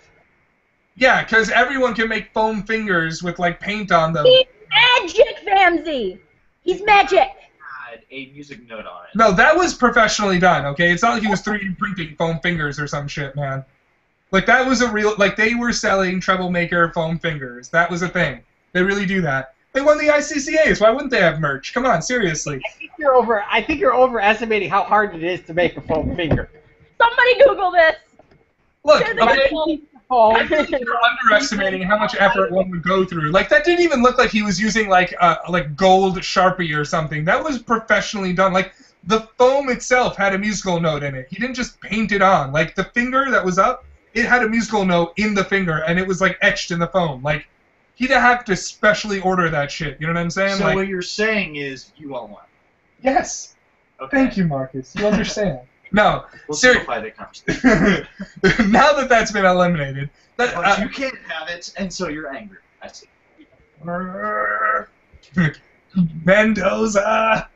Yeah, because everyone can make foam fingers with, like, paint on them. He's magic, Vamsy! He's magic! Had a music note on it. No, that was professionally done, okay? It's not like he was 3D printing foam fingers or some shit, man. Like, that was a real... Like, they were selling treble maker foam fingers. That was a thing. They really do that. They won the ICCAs. Why wouldn't they have merch? Come on, seriously. I think you're overestimating how hard it is to make a foam finger. Somebody Google this! Look, Here's okay, the I think you're underestimating how much effort one would go through. Like, that didn't even look like he was using, like gold Sharpie or something. That was professionally done. Like, the foam itself had a musical note in it. He didn't just paint it on. Like, the finger that was up, it had a musical note in the finger, and it was, like, etched in the foam. Like, he'd have to specially order that shit. You know what I'm saying? So like, what you're saying is you want one. yes. Okay. Thank you, Marcus. You understand. No, We'll seriously. simplify the conversation. Now that that's been eliminated, But you can't have it, and so you're angry. I see. Mendoza.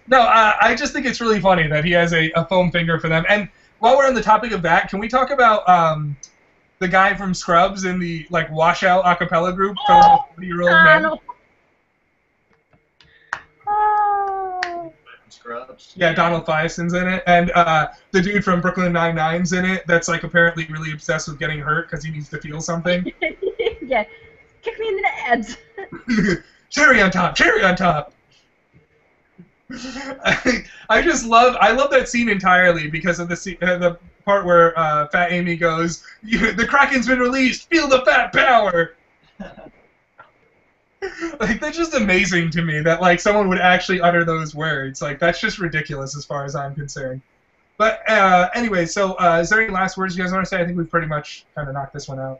No, I just think it's really funny that he has a foam finger for them. And while we're on the topic of that, can we talk about the guy from Scrubs in the like washout a cappella group, Oh, 40-year-old man? Donald. Oh. Scrubs. Yeah, Donald Faison's in it, and the dude from Brooklyn Nine-Nine's in it. That's like apparently really obsessed with getting hurt because he needs to feel something. Yeah. Kick me in the abs. Cherry on top, cherry on top. I love that scene entirely because of the part where Fat Amy goes, "The Kraken's been released. Feel the fat power." Like, that's just amazing to me that like someone would actually utter those words. Like, that's just ridiculous as far as I'm concerned. But anyway, so is there any last words you guys want to say? I think we've pretty much kind of knocked this one out.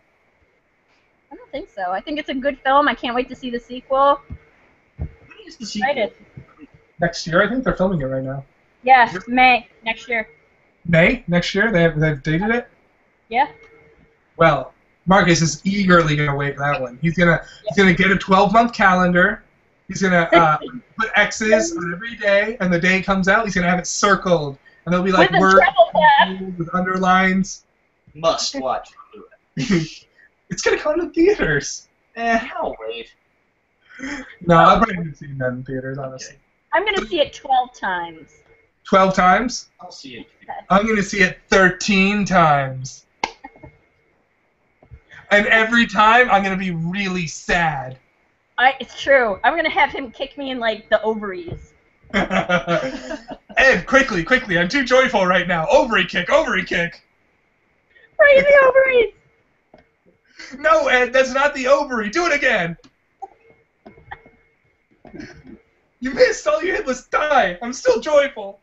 I don't think so. I think it's a good film. I can't wait to see the sequel. When is the sequel? Excited. Next year, I think they're filming it right now. Yeah, May next year. May next year? They've dated it? Yeah. Well, Marcus is eagerly gonna wait for that one. He's gonna get a 12-month calendar. He's gonna put X's on every day, and the day comes out, he's gonna have it circled, and there'll be like With a words treble clef. with underlines. Must watch. It's gonna come to theaters. I'll wait. No, I've already seen that in theaters, honestly. I'm gonna see it 12 times. 12 times? I'll see it. I'm gonna see it 13 times. And every time, I'm gonna be really sad. It's true. I'm gonna have him kick me in like the ovaries. Ed, quickly, I'm too joyful right now. Ovary kick. Right in the ovaries. No, Ed, that's not the ovary. Do it again. You missed. All you did was die. I'm still joyful.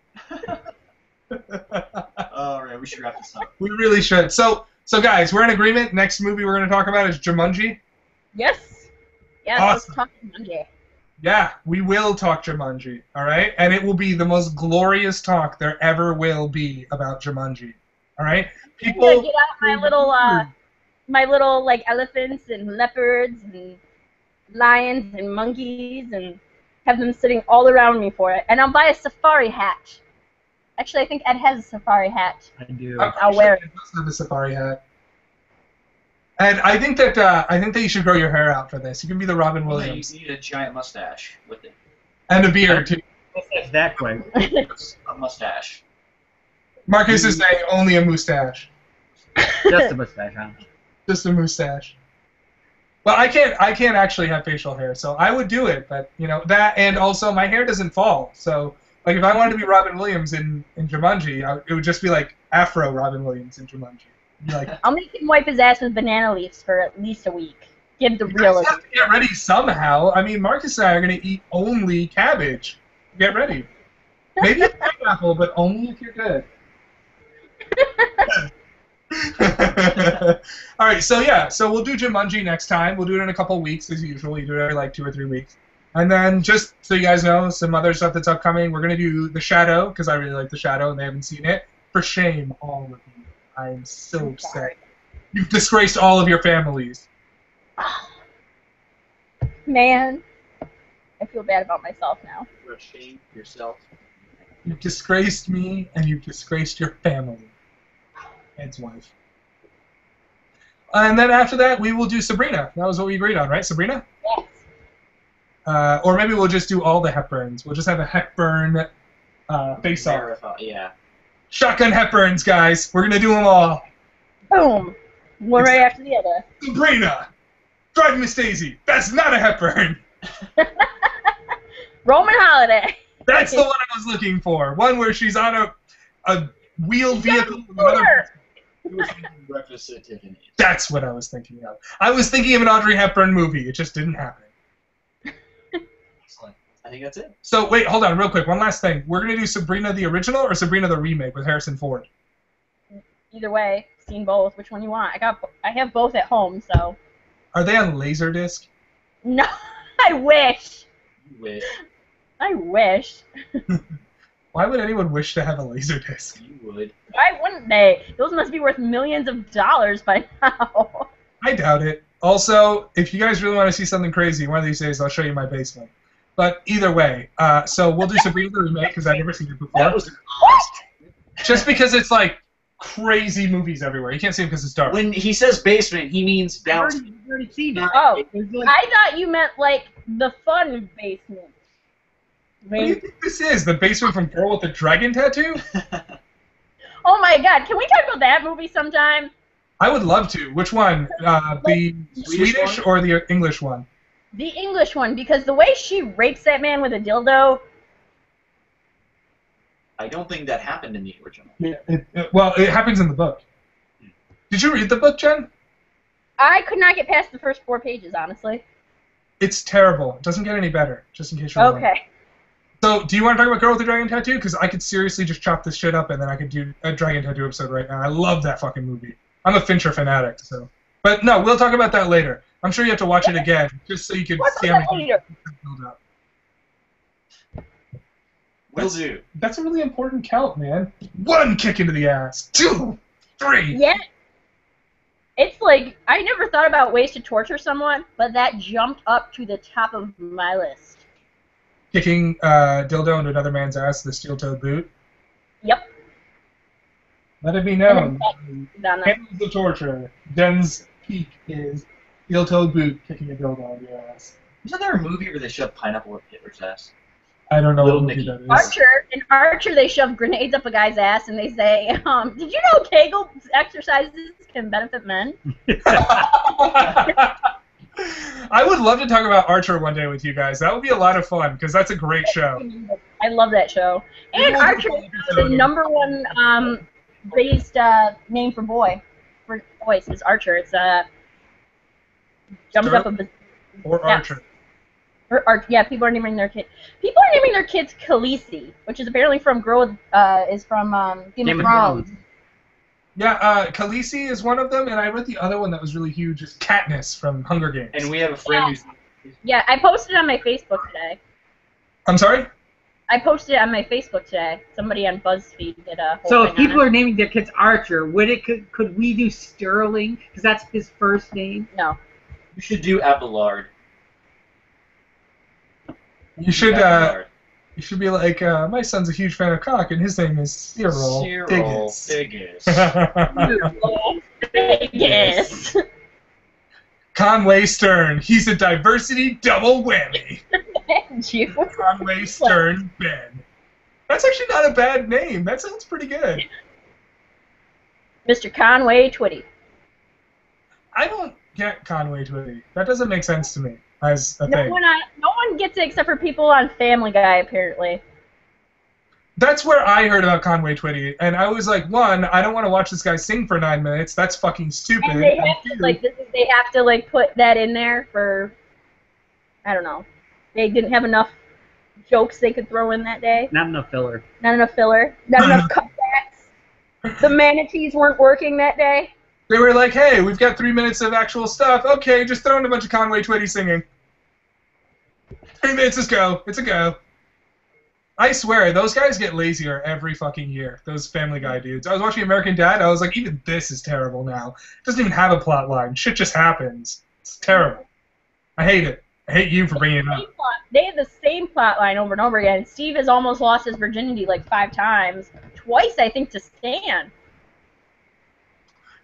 Alright, we should wrap this up. We really should. So guys, we're in agreement. Next movie we're going to talk about is Jumanji. Yes. Yes. Awesome. Let's talk Monday. Yeah, we will talk Jumanji, all right? And it will be the most glorious talk there ever will be about Jumanji, all right? I'm gonna get out my little like elephants and leopards and lions and monkeys and have them sitting all around me for it. And I'll buy a safari hat. Actually, I think Ed has a safari hat. I do. I'll wear it. Ed does have a safari hat. And I think that you should grow your hair out for this. You can be the Robin Williams. You need a giant mustache with it. And a beard, too. It's that quick. A mustache. Marcus is saying only a mustache. Just a mustache, huh? Just a mustache. Well, I can't actually have facial hair, so I would do it, but you know that, and also my hair doesn't fall. So, like, if I wanted to be Robin Williams in Jumanji, it would just be like Afro Robin Williams in Jumanji. Be like, I'll make him wipe his ass with banana leaves for at least a week. Give the you real. guys have to get ready somehow. I mean, Marcus and I are gonna eat only cabbage. Get ready. Maybe a pineapple, but only if you're good. All right, so yeah, so we'll do Jumanji next time. We'll do it in a couple weeks as usual. We do it every like 2 or 3 weeks. And then just so you guys know, some other stuff that's upcoming. We're gonna do The Shadow because I really like The Shadow and they haven't seen it. For shame, all of you. I'm so upset. You've disgraced all of your families. Man, I feel bad about myself now. You're ashamed of yourself. You've disgraced me and you've disgraced your family. Ed's wife. And then after that, we will do Sabrina. That was what we agreed on, right, Sabrina? Yes. Or maybe we'll just do all the Hepburns. We'll just have a Hepburn face-off. Marathon, yeah. Shotgun Hepburns, guys. We're going to do them all. Boom. One right after the other. Sabrina! Driving Miss Daisy. That's not a Hepburn. Roman Holiday. That's the one I was looking for. One where she's on a wheeled vehicle. With another... Breakfast at Tiffany's. That's what I was thinking of. I was thinking of an Audrey Hepburn movie. It just didn't happen. Excellent. I think that's it. So, wait, hold on, real quick. One last thing. We're going to do Sabrina the original or Sabrina the remake with Harrison Ford? Either way, seen both. Which one you want? I have both at home, so. Are they on Laserdisc? No, I wish. You wish. I wish. Why would anyone wish to have a Laserdisc? You would. Why wouldn't they? Those must be worth millions of dollars by now. I doubt it. Also, if you guys really want to see something crazy, one of these days I'll show you my basement. But either way, so we'll do Sabrina the remake because I've never seen it before. That was Just because it's like crazy movies everywhere. You can't see them because it's dark. when he says basement, he means bounce. You've already seen it. Oh, There's like- I thought you meant like the fun basement. What do you think this is? The basement from Girl with the Dragon Tattoo? Oh my God! Can we talk about that movie sometime? I would love to. Which one? The Swedish one? or the English one? The English one, because the way she rapes that man with a dildo. I don't think that happened in the original. Yeah. Well, it happens in the book. Did you read the book, Jen? I could not get past the first 4 pages, honestly. It's terrible. It doesn't get any better, just in case you're wondering. Okay. So, do you want to talk about Girl with the Dragon Tattoo? Because I could seriously just chop this shit up and then I could do a Dragon Tattoo episode right now. I love that fucking movie. I'm a Fincher fanatic, so. But no, we'll talk about that later. I'm sure you have to watch it again, just so you can What's see that how many later? build up. Will do. That's a really important count, man. 1 kick into the ass. 2, 3. Yeah. It's like, I never thought about ways to torture someone, but that jumped up to the top of my list. Kicking dildo into another man's ass with a steel-toed boot. Yep. Let it be known. Done that. Handles of torture. Jen's peak is steel-toed boot kicking a dildo into your ass. Isn't there a movie where they shove pineapple up Hitler's ass? I don't know Little what movie Nicky. that is. In Archer, they shove grenades up a guy's ass and they say, did you know Kegel exercises can benefit men? I would love to talk about Archer one day with you guys. That would be a lot of fun because that's a great show. I love that show. And Archer is the #1 based name for boys is Archer. It's jumps up a Or yeah. Archer. Yeah, people are naming their kids. People are naming their kids Khaleesi, which is apparently from Game of Thrones. Yeah, Khaleesi is one of them, and I read the other one that was really huge, is Katniss from Hunger Games. And we have a friend who's... Yeah, I posted it on my Facebook today. I'm sorry? I posted it on my Facebook today. Somebody on BuzzFeed did a whole So thing if people on are naming their kids Archer, could we do Sterling? Because that's his first name. it. No. You should do Abelard. You should Abelard. you should be like, my son's a huge fan of cock, and his name is Cyril Diggins. Diggins. Yes. Conway Stern. He's a diversity double whammy. Conway Stern Ben. That's actually not a bad name. That sounds pretty good. Mr. Conway Twitty. I don't get Conway Twitty. That doesn't make sense to me as a thing. No one gets it except for people on Family Guy, apparently. That's where I heard about Conway Twitty, and I was like, one, I don't want to watch this guy sing for 9 minutes. That's fucking stupid. And they have to put that in there for, I don't know. They didn't have enough jokes they could throw in that day. Not enough filler. Not enough filler. Not enough cutbacks. The manatees weren't working that day. They were like, hey, we've got 3 minutes of actual stuff. Okay, just throw in a bunch of Conway Twitty singing. 3 minutes, let's go. It's a go. I swear, those guys get lazier every fucking year, those Family Guy dudes. I was watching American Dad, I was like, even this is terrible now. It doesn't even have a plot line. Shit just happens. It's terrible. I hate it. I hate you for bringing it up. They have the same plot line over and over again. Steve has almost lost his virginity like 5 times. Twice, I think, to Stan.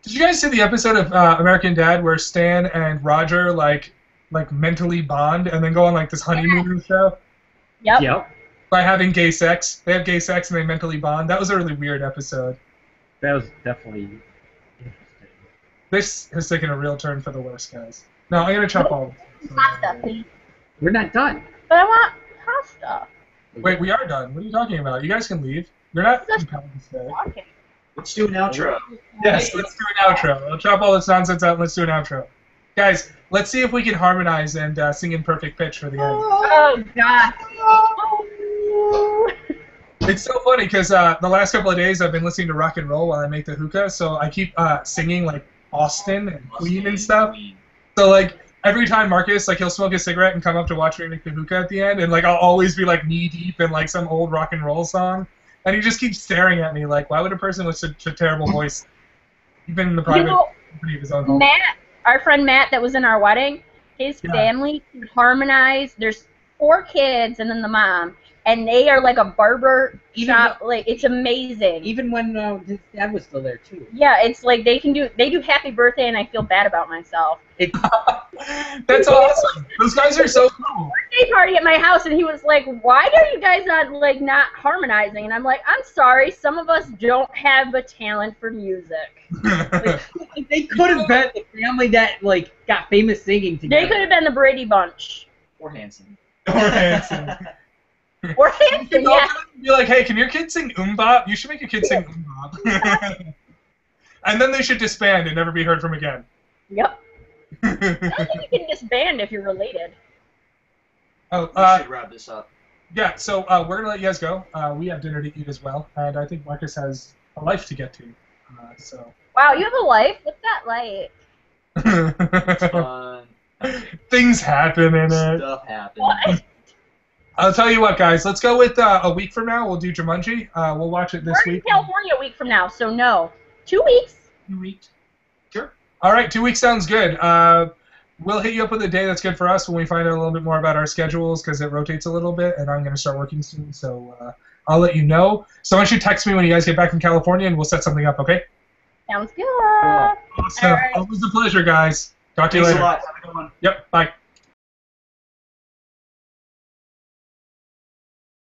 Did you guys see the episode of American Dad where Stan and Roger like mentally bond and then go on like this honeymoon show? Yep. By having gay sex. They have gay sex and they mentally bond. That was a really weird episode. That was definitely interesting. This has taken a real turn for the worse, guys. No, I'm gonna chop all. Pasta, please. We're not done. But I want pasta. Wait, we are done. What are you talking about? You guys can leave. You're not compelled to stay. Okay. Let's do an outro. Yes, let's do an outro. I'll chop all this nonsense out and let's do an outro. Guys, let's see if we can harmonize and sing in perfect pitch for the end. Oh, God. It's so funny because the last couple of days I've been listening to rock and roll while I make the hookah, so I keep singing like Austin and Queen and stuff. So like every time Marcus, like he'll smoke a cigarette and come up to watch me make the hookah at the end, and like I'll always be like knee deep in like some old rock and roll song, and he just keeps staring at me like, why would a person with such a terrible voice, even in the private company of his own home? Matt, our friend Matt that was in our wedding, his family harmonized. There's 4 kids and then the mom. And they are like a barber shop. Like it's amazing. Even when his dad was still there too. Yeah, it's like they do happy birthday, and I feel bad about myself. That's awesome. Those guys are so cool. Birthday party at my house, and he was like, "Why are you guys not harmonizing?" And I'm like, "I'm sorry, some of us don't have a talent for music." Like, they could have been the family that like got famous singing together. They could have been the Brady Bunch. Or Hanson. Or Hanson. Or Hanson, yeah. Be like, hey, can your kid sing Bop? You should make your kid sing Bop. And then they should disband and never be heard from again. Yep. I don't think you can disband if you're related. Oh, we should wrap this up. Yeah, so we're going to let you guys go. We have dinner to eat as well, and I think Marcus has a life to get to. So. Wow, you have a life? What's that like? Fun. Things happen in it. Stuff happens. What? I'll tell you what, guys. Let's go with a week from now. We'll do Jumanji. We'll watch it this We're week. in California a week from now, so no. 2 weeks. 2 weeks. Sure. All right, 2 weeks sounds good. We'll hit you up with a day that's good for us when we find out a little bit more about our schedules because it rotates a little bit, and I'm going to start working soon, so I'll let you know. Someone should text me when you guys get back from California, and we'll set something up, okay? Sounds good. Awesome. All right. Always a pleasure, guys. Talk to you Thanks later. a lot. Have a good one. Yep, bye.